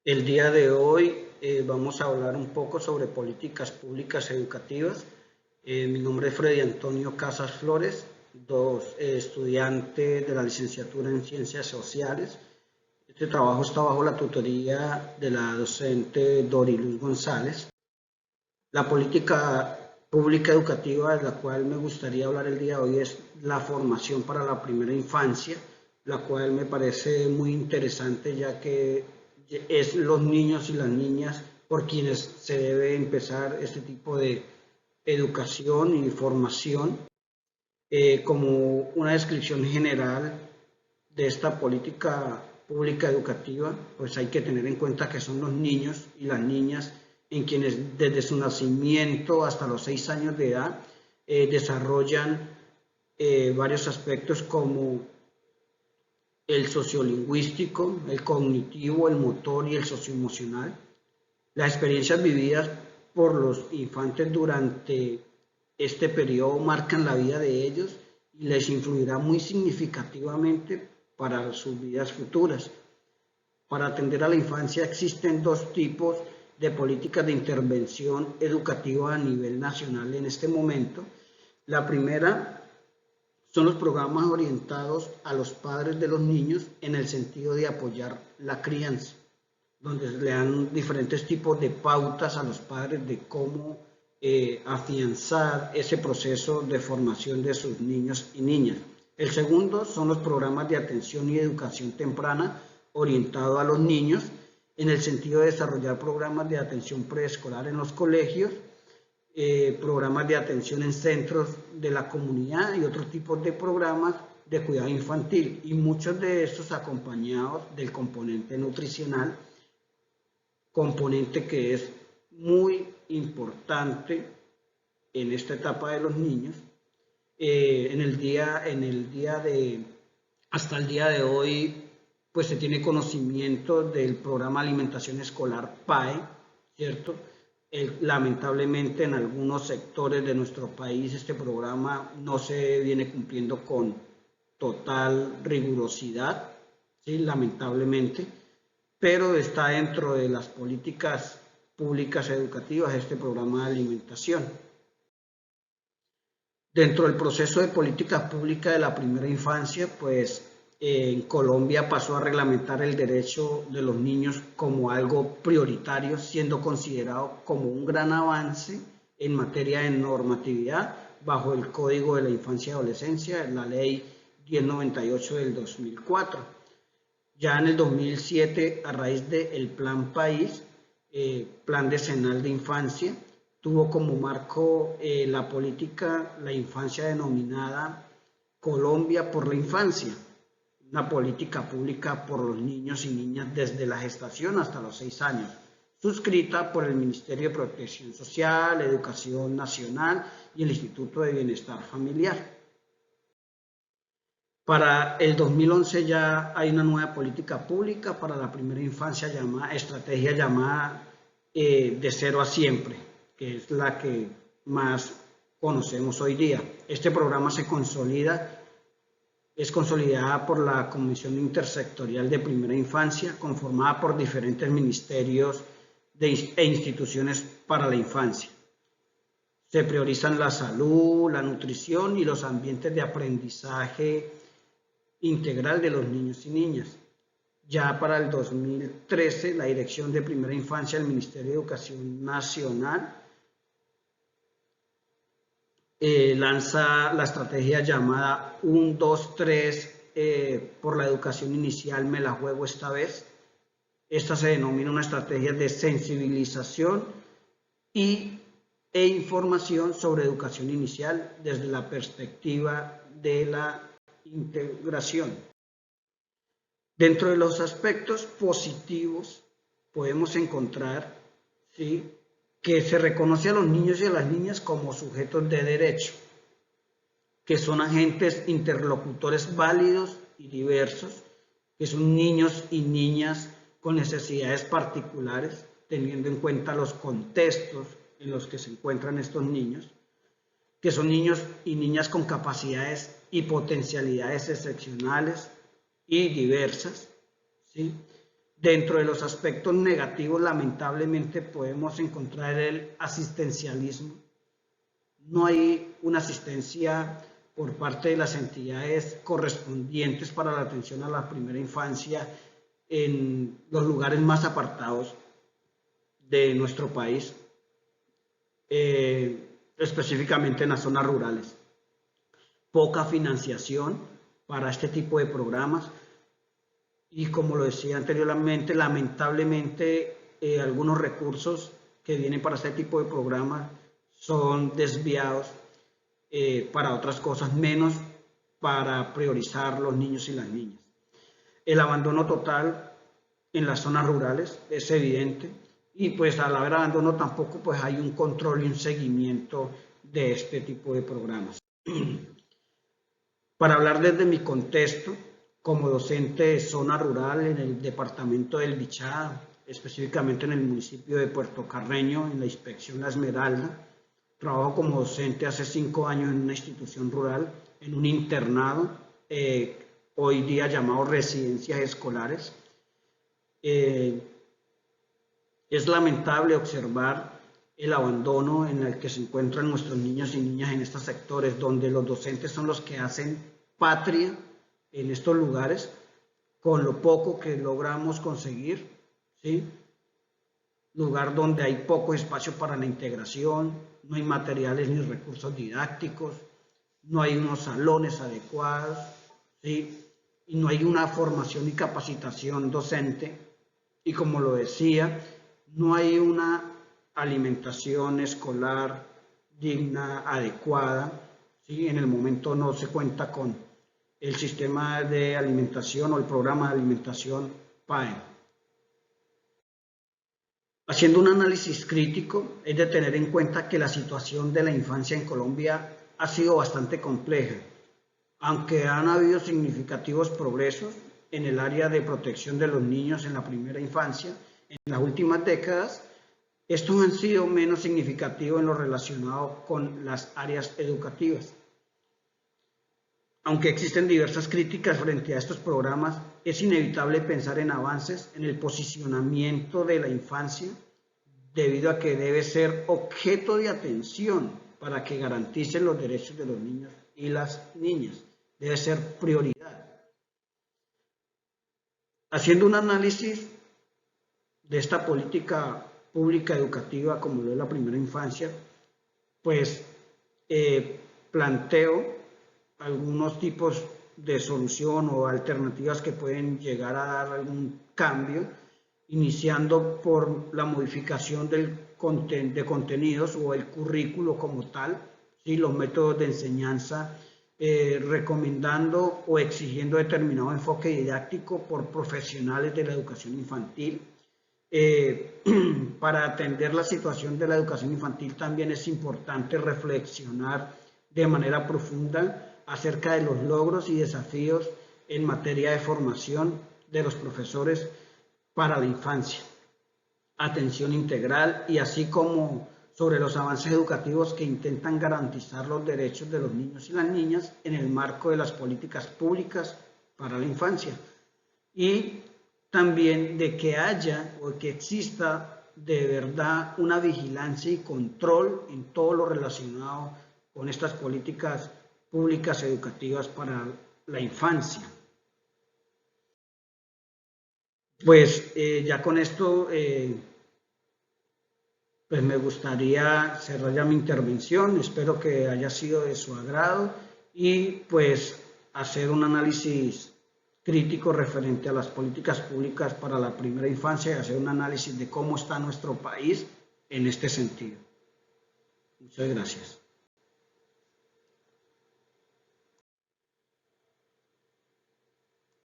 El día de hoy vamos a hablar un poco sobre políticas públicas educativas. Mi nombre es Freddy Antonio Casas Flores, estudiante de la licenciatura en Ciencias Sociales. Este trabajo está bajo la tutoría de la docente Doriluz González. La política pública educativa de la cual me gustaría hablar el día de hoy es la formación para la primera infancia, la cual me parece muy interesante ya que es los niños y las niñas por quienes se debe empezar este tipo de educación y formación. Como una descripción general de esta política pública educativa, pues hay que tener en cuenta que son los niños y las niñas en quienes desde su nacimiento hasta los 6 años de edad desarrollan varios aspectos como el sociolingüístico, el cognitivo, el motor y el socioemocional. Las experiencias vividas por los infantes durante este periodo marcan la vida de ellos y les influirá muy significativamente para sus vidas futuras. Para atender a la infancia existen dos tipos de políticas de intervención educativa a nivel nacional en este momento. La primera son los programas orientados a los padres de los niños en el sentido de apoyar la crianza, donde le dan diferentes tipos de pautas a los padres de cómo afianzar ese proceso de formación de sus niños y niñas. El segundo son los programas de atención y educación temprana orientados a los niños en el sentido de desarrollar programas de atención preescolar en los colegios, programas de atención en centros de la comunidad y otros tipos de programas de cuidado infantil, y muchos de estos acompañados del componente nutricional, componente que es muy importante en esta etapa de los niños. Hasta el día de hoy, pues se tiene conocimiento del programa Alimentación Escolar PAE, ¿cierto? Lamentablemente en algunos sectores de nuestro país este programa no se viene cumpliendo con total rigurosidad, ¿sí? Lamentablemente, pero está dentro de las políticas públicas educativas este programa de alimentación. Dentro del proceso de política pública de la primera infancia, pues en Colombia pasó a reglamentar el derecho de los niños como algo prioritario, siendo considerado como un gran avance en materia de normatividad bajo el Código de la Infancia y Adolescencia, la Ley 1098 del 2004. Ya en el 2007, a raíz del Plan País, Plan Decenal de Infancia, tuvo como marco la política, la infancia denominada Colombia por la Infancia, una política pública por los niños y niñas desde la gestación hasta los 6 años, suscrita por el Ministerio de Protección Social, Educación Nacional y el Instituto de Bienestar Familiar. Para el 2011 ya hay una nueva política pública para la primera infancia, estrategia llamada de 0 a siempre, que es la que más conocemos hoy día. Este programa es consolidada por la Comisión Intersectorial de Primera Infancia, conformada por diferentes ministerios e instituciones para la infancia. Se priorizan la salud, la nutrición y los ambientes de aprendizaje integral de los niños y niñas. Ya para el 2013, la Dirección de Primera Infancia del Ministerio de Educación Nacional lanza la estrategia llamada 1, 2, 3 por la educación inicial, me la juego esta vez. Esta se denomina una estrategia de sensibilización e información sobre educación inicial desde la perspectiva de la integración. Dentro de los aspectos positivos podemos encontrar, ¿sí?, que se reconoce a los niños y a las niñas como sujetos de derecho, que son agentes interlocutores válidos y diversos, que son niños y niñas con necesidades particulares, teniendo en cuenta los contextos en los que se encuentran estos niños, que son niños y niñas con capacidades y potencialidades excepcionales y diversas, ¿sí?, Dentro de los aspectos negativos, lamentablemente, podemos encontrar el asistencialismo. No hay una asistencia por parte de las entidades correspondientes para la atención a la primera infancia en los lugares más apartados de nuestro país, específicamente en las zonas rurales. Poca financiación para este tipo de programas y, como lo decía anteriormente, lamentablemente algunos recursos que vienen para este tipo de programas son desviados para otras cosas, menos para priorizar los niños y las niñas. El abandono total en las zonas rurales es evidente y pues al haber abandono tampoco pues hay un control y un seguimiento de este tipo de programas. Para hablar desde mi contexto, como docente de zona rural en el departamento del Bichada, específicamente en el municipio de Puerto Carreño, en la inspección La Esmeralda, trabajo como docente hace 5 años en una institución rural, en un internado, hoy día llamado residencias escolares. Es lamentable observar el abandono en el que se encuentran nuestros niños y niñas en estos sectores, donde los docentes son los que hacen patria en estos lugares, con lo poco que logramos conseguir, ¿sí? Lugar donde hay poco espacio para la integración, no hay materiales ni recursos didácticos, no hay unos salones adecuados, ¿sí? Y no hay una formación y capacitación docente, y como lo decía, no hay una alimentación escolar digna, adecuada, ¿sí? En el momento no se cuenta con el sistema de alimentación o el programa de alimentación PAE. Haciendo un análisis crítico, es de tener en cuenta que la situación de la infancia en Colombia ha sido bastante compleja, aunque han habido significativos progresos en el área de protección de los niños en la primera infancia. En las últimas décadas, estos han sido menos significativos en lo relacionado con las áreas educativas. Aunque existen diversas críticas frente a estos programas, es inevitable pensar en avances en el posicionamiento de la infancia, debido a que debe ser objeto de atención para que garanticen los derechos de los niños y las niñas. Debe ser prioridad. Haciendo un análisis de esta política pública educativa, como lo es la primera infancia, pues planteo algunos tipos de solución o alternativas que pueden llegar a dar algún cambio, iniciando por la modificación de contenidos o el currículo como tal, ¿sí? Los métodos de enseñanza, recomendando o exigiendo determinado enfoque didáctico por profesionales de la educación infantil. Para atender la situación de la educación infantil también es importante reflexionar de manera profunda acerca de los logros y desafíos en materia de formación de los profesores para la infancia, atención integral y así como sobre los avances educativos que intentan garantizar los derechos de los niños y las niñas en el marco de las políticas públicas para la infancia, y también de que haya o que exista de verdad una vigilancia y control en todo lo relacionado con estas políticas públicas educativas para la infancia. Pues ya con esto pues me gustaría cerrar ya mi intervención. Espero que haya sido de su agrado y pues hacer un análisis crítico referente a las políticas públicas para la primera infancia y hacer un análisis de cómo está nuestro país en este sentido. Muchas gracias.